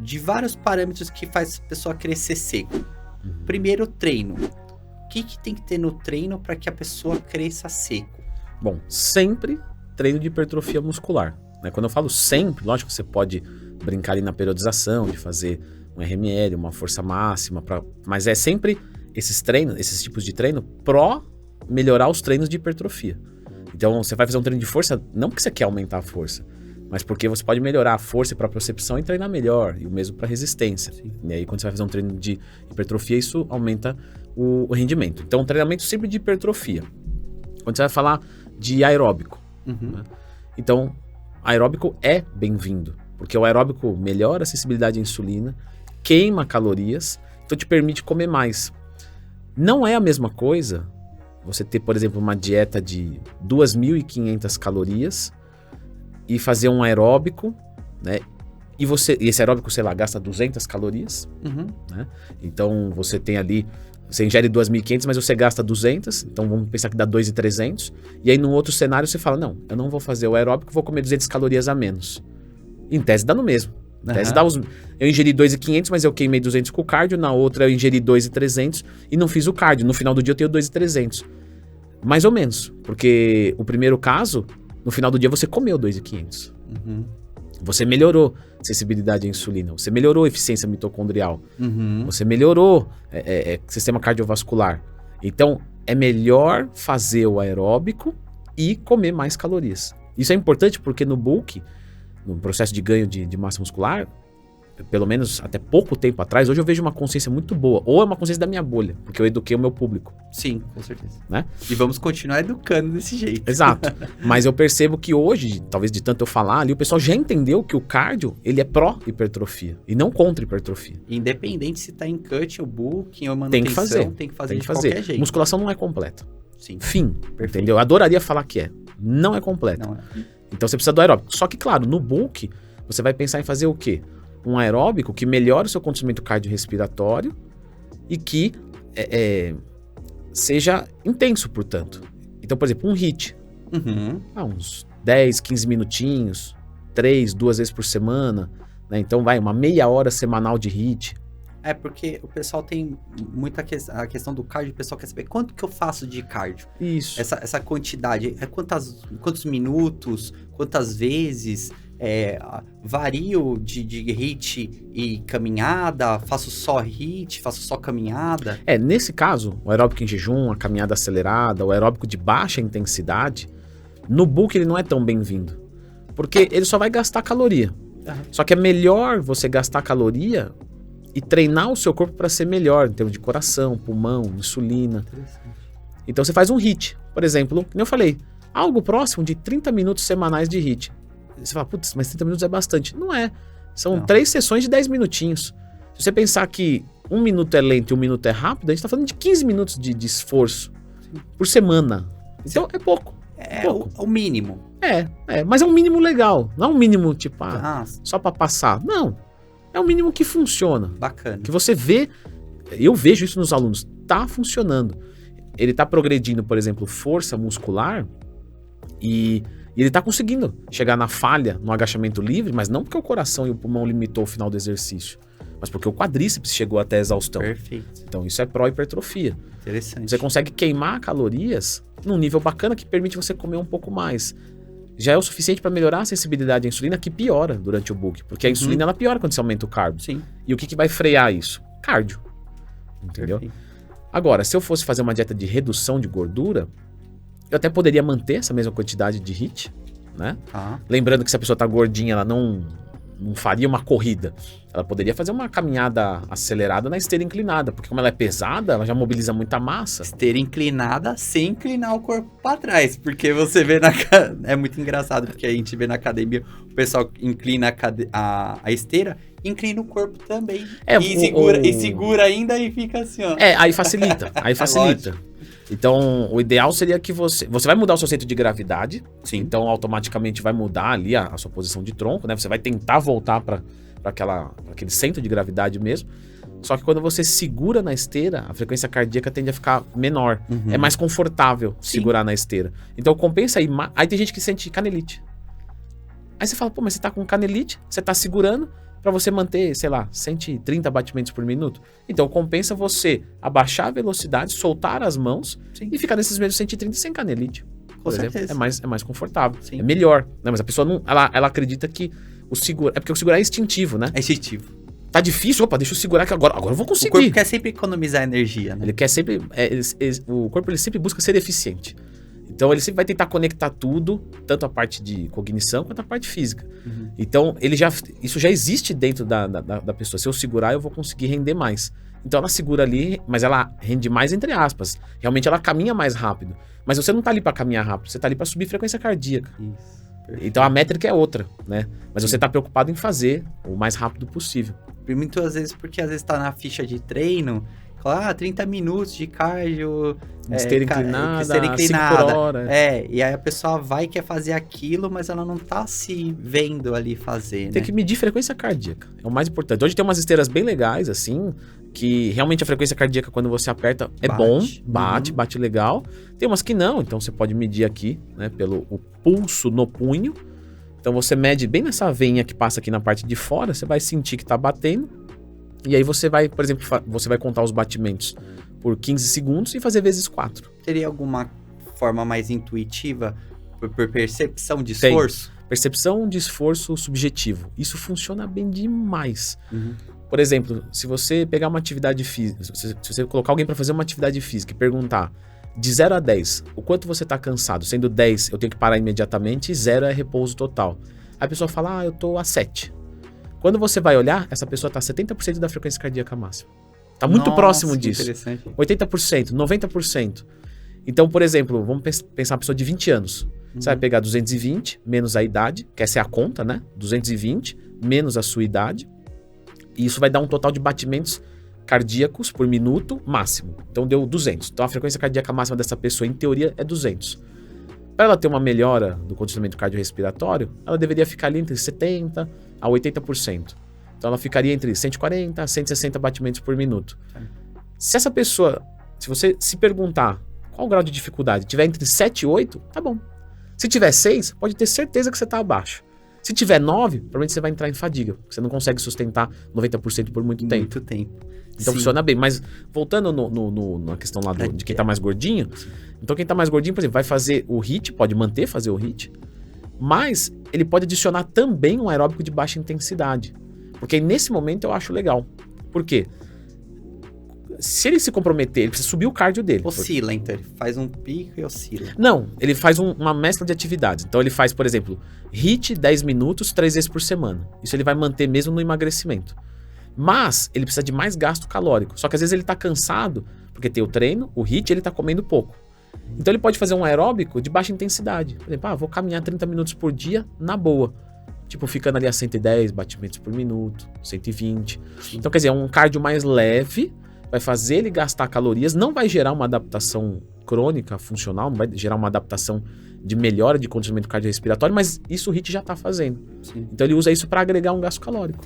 de vários parâmetros que faz a pessoa crescer seco. Primeiro, treino. O que tem que ter no treino para que a pessoa cresça seco? Bom, sempre treino de hipertrofia muscular, né? Quando eu falo sempre, lógico que você pode brincar ali na periodização, de fazer um RML, uma força máxima, mas é sempre esses treinos, esses tipos de treino pró melhorar os treinos de hipertrofia. Então você vai fazer um treino de força não porque você quer aumentar a força, mas porque você pode melhorar a força e propriocepção e treinar melhor, e o mesmo para resistência. Sim. E aí quando você vai fazer um treino de hipertrofia, isso aumenta o rendimento. Então treinamento sempre de hipertrofia. Quando você vai falar de aeróbico, né? Então aeróbico é bem-vindo, porque o aeróbico melhora a sensibilidade à insulina, queima calorias, então te permite comer mais. Não é a mesma coisa você ter, por exemplo, uma dieta de 2.500 calorias e fazer um aeróbico, né? E esse aeróbico, sei lá, gasta 200 calorias, né? Então você tem ali, você ingere 2.500, mas você gasta 200, então vamos pensar que dá 2.300, e aí num outro cenário você fala, não, eu não vou fazer o aeróbico, vou comer 200 calorias a menos. Em tese dá no mesmo. Em tese dá eu ingeri 2.500, mas eu queimei 200 com o cardio, na outra eu ingeri 2.300 e não fiz o cardio. No final do dia eu tenho 2.300. Mais ou menos, porque o primeiro caso, no final do dia você comeu 2.500. Você melhorou sensibilidade à insulina, você melhorou eficiência mitocondrial, você melhorou sistema cardiovascular. Então, é melhor fazer o aeróbico e comer mais calorias. Isso é importante porque no bulk, no processo de ganho de massa muscular, pelo menos até pouco tempo atrás, hoje eu vejo uma consciência muito boa, ou é uma consciência da minha bolha, porque eu eduquei o meu público. Sim, com certeza. Né? E vamos continuar educando desse jeito. Exato. Mas eu percebo que hoje, talvez de tanto eu falar ali, o pessoal já entendeu que o cardio, ele é pró-hipertrofia e não contra-hipertrofia. Independente se tá em cut ou bulking ou manutenção, tem que fazer de qualquer jeito. Musculação não é completa. Sim. Fim. Perfeito. Entendeu? Eu adoraria falar que é. Não é completa. Não é. Então você precisa do aeróbico. Só que, claro, no bulk, você vai pensar em fazer o quê? Um aeróbico que melhore o seu condicionamento cardiorrespiratório e que seja intenso, portanto. Então, por exemplo, um HIIT. Uns 10, 15 minutinhos, 2 vezes por semana, né? Então vai, uma meia hora semanal de HIIT. É, porque o pessoal tem muita a questão do cardio, o pessoal quer saber quanto que eu faço de cardio. Isso. Essa quantidade, quantos minutos, quantas vezes, vario de HIIT e caminhada, faço só HIIT, faço só caminhada. Nesse caso, o aeróbico em jejum, a caminhada acelerada, o aeróbico de baixa intensidade, no bulk ele não é tão bem-vindo, porque ele só vai gastar caloria. Só que é melhor você gastar caloria e treinar o seu corpo para ser melhor em termos de coração, pulmão, insulina. Então você faz um HIIT, por exemplo, como eu falei, algo próximo de 30 minutos semanais de HIIT. Você fala, putz, mas 30 minutos é bastante. Não é. São 3 sessões de 10 minutinhos. Se você pensar que 1 minuto é lento e 1 minuto é rápido, a gente tá falando de 15 minutos de esforço por semana. Então é pouco. É o mínimo. Mas é um mínimo legal. Não é um mínimo tipo, só para passar. Não. É um mínimo que funciona. Bacana. Que você vê, eu vejo isso nos alunos, tá funcionando. Ele tá progredindo, por exemplo, força muscular e ele tá conseguindo chegar na falha, no agachamento livre, mas não porque o coração e o pulmão limitou o final do exercício, mas porque o quadríceps chegou até a exaustão. Perfeito. Então isso é pró-hipertrofia. Interessante. Você consegue queimar calorias num nível bacana que permite você comer um pouco mais. Já é o suficiente para melhorar a sensibilidade à insulina, que piora durante o bulk, porque a insulina ela piora quando você aumenta o carbo. Sim. E o que vai frear isso? Cardio. Entendeu? Perfeito. Agora, se eu fosse fazer uma dieta de redução de gordura, eu até poderia manter essa mesma quantidade de HIIT, né? Lembrando que se a pessoa tá gordinha, ela não faria uma corrida. Ela poderia fazer uma caminhada acelerada na esteira inclinada, porque como ela é pesada, ela já mobiliza muita massa. Esteira inclinada sem inclinar o corpo para trás, porque você vê é muito engraçado, porque a gente vê na academia, o pessoal inclina a esteira, inclina o corpo também. E segura ainda e fica assim, ó. Aí facilita, Então, o ideal seria que você vai mudar o seu centro de gravidade. Sim. Então, automaticamente vai mudar ali a sua posição de tronco, né? Você vai tentar voltar para aquele centro de gravidade mesmo. Só que quando você segura na esteira, a frequência cardíaca tende a ficar menor. É mais confortável segurar na esteira. Então, compensa aí. Aí tem gente que sente canelite. Aí você fala, pô, mas você tá com canelite, você tá segurando para você manter, sei lá, 130 batimentos por minuto. Então compensa você abaixar a velocidade, soltar as mãos e ficar nesses mesmos 130 sem canelite. Por exemplo, é mais confortável, é melhor. Né? Mas a pessoa não, ela acredita que o segurar... É porque o segurar é instintivo, né? É instintivo. Tá difícil, opa, deixa eu segurar que agora eu vou conseguir. O corpo quer sempre economizar energia, né? Ele quer sempre... o corpo ele sempre busca ser eficiente. Então ele sempre vai tentar conectar tudo, tanto a parte de cognição quanto a parte física. Então isso já existe dentro da pessoa. Se eu segurar, eu vou conseguir render mais. Então ela segura ali, mas ela rende mais entre aspas. Realmente ela caminha mais rápido. Mas você não tá ali para caminhar rápido, você tá ali para subir frequência cardíaca. Isso. Então a métrica é outra, né? Mas você tá preocupado em fazer o mais rápido possível. Muitas vezes, porque às vezes tá na ficha de treino, 30 minutos de cardio, esteira inclinada, 5 por hora. E aí a pessoa vai e quer fazer aquilo, mas ela não tá se vendo ali fazer, Tem que medir frequência cardíaca, é o mais importante. Hoje tem umas esteiras bem legais, assim, que realmente a frequência cardíaca, quando você aperta, bate legal. Tem umas que não, então você pode medir aqui, né, pelo o pulso no punho. Então você mede bem nessa veinha que passa aqui na parte de fora, você vai sentir que tá batendo. E aí você vai, por exemplo, você vai contar os batimentos por 15 segundos e fazer vezes 4. Teria alguma forma mais intuitiva por percepção de esforço? Tem. Percepção de esforço subjetivo. Isso funciona bem demais. Por exemplo, se você pegar uma atividade física, se você colocar alguém para fazer uma atividade física e perguntar de 0 a 10, o quanto você tá cansado? Sendo 10, eu tenho que parar imediatamente e 0 é repouso total. Aí a pessoa fala, eu tô a 7. Quando você vai olhar, essa pessoa tá 70% da frequência cardíaca máxima. Tá muito próximo disso. 80%, 90%. Então, por exemplo, vamos pensar uma pessoa de 20 anos. Você vai pegar 220 menos a idade, que essa é a conta, né? 220 menos a sua idade. E isso vai dar um total de batimentos cardíacos por minuto máximo. Então deu 200. Então a frequência cardíaca máxima dessa pessoa, em teoria, é 200. Para ela ter uma melhora do condicionamento cardiorrespiratório, ela deveria ficar ali entre 70% a 80%. Então ela ficaria entre 140 a 160 batimentos por minuto. Se essa pessoa, se você se perguntar qual o grau de dificuldade, tiver entre 7 e 8, tá bom. Se tiver 6, pode ter certeza que você está abaixo. Se tiver 9, provavelmente você vai entrar em fadiga. Você não consegue sustentar 90% por muito tempo. Muito tempo. Então funciona bem. Mas voltando na questão lá de quem tá mais gordinho. Então quem tá mais gordinho, por exemplo, vai fazer o HIIT, pode fazer o HIIT. Mas ele pode adicionar também um aeróbico de baixa intensidade. Porque nesse momento eu acho legal. Por quê? Se ele se comprometer, ele precisa subir o cardio dele. Oscila, então. Ele faz um pico e oscila. Não, ele faz uma mescla de atividades. Então ele faz, por exemplo, HIIT 10 minutos, 3 vezes por semana. Isso ele vai manter mesmo no emagrecimento. Mas ele precisa de mais gasto calórico. Só que às vezes ele tá cansado, porque tem o treino, o HIIT, ele tá comendo pouco. Então ele pode fazer um aeróbico de baixa intensidade. Por exemplo, vou caminhar 30 minutos por dia na boa. Tipo, ficando ali a 110 batimentos por minuto, 120. Então, quer dizer, é um cardio mais leve, vai fazer ele gastar calorias, não vai gerar uma adaptação crônica, funcional, não vai gerar uma adaptação de melhora de condicionamento cardiorrespiratório, mas isso o HIIT já está fazendo. Então ele usa isso para agregar um gasto calórico.